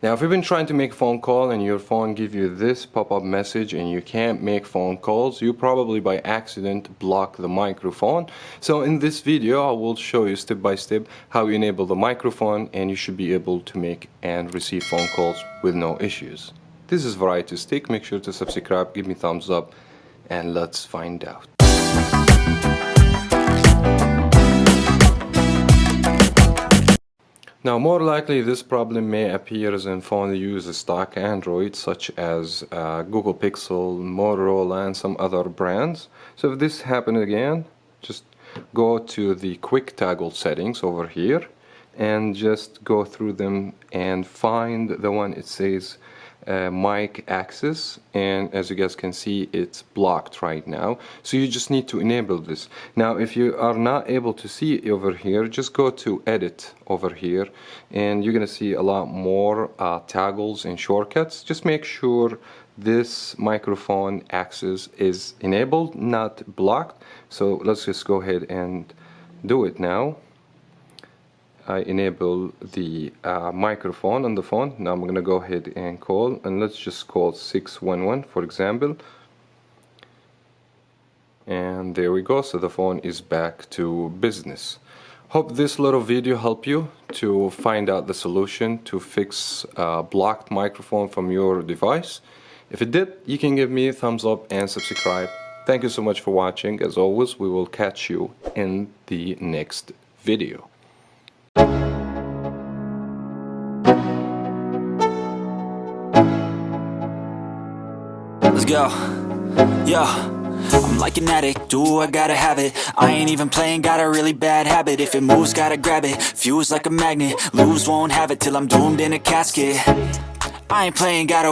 Now, if you've been trying to make a phone call and your phone gives you this pop-up message and you can't make phone calls, you probably by accident block the microphone. So in this video, I will show you step by step how you enable the microphone, and you should be able to make and receive phone calls with no issues. This is Variety Stick. Make sure to subscribe, give me thumbs up, and let's find out. Now, more likely this problem may appear in phones that use stock Android, such as Google Pixel, Motorola, and some other brands. So if this happens again, just go to the quick toggle settings over here and just go through them and find the one it says mic access, and as you guys can see, it's blocked right now, so you just need to enable this. Now if you are not able to see it over here, just go to edit over here and you're gonna see a lot more toggles and shortcuts. Just make sure this microphone access is enabled, not blocked. So let's just go ahead and do it now. I enable the microphone on the phone. Now I'm gonna go ahead and call, and let's just call 611 for example, and there we go. So the phone is back to business. Hope this little video helped you to find out the solution to fix blocked microphone from your device. If it did, you can give me a thumbs up and subscribe. Thank you so much for watching. As always, we will catch you in the next video. Let's go. Yo, I'm like an addict, do I gotta have it. I ain't even playing, got a really bad habit. If it moves, gotta grab it, fuse like a magnet. Lose, won't have it till I'm doomed in a casket. I ain't playing, gotta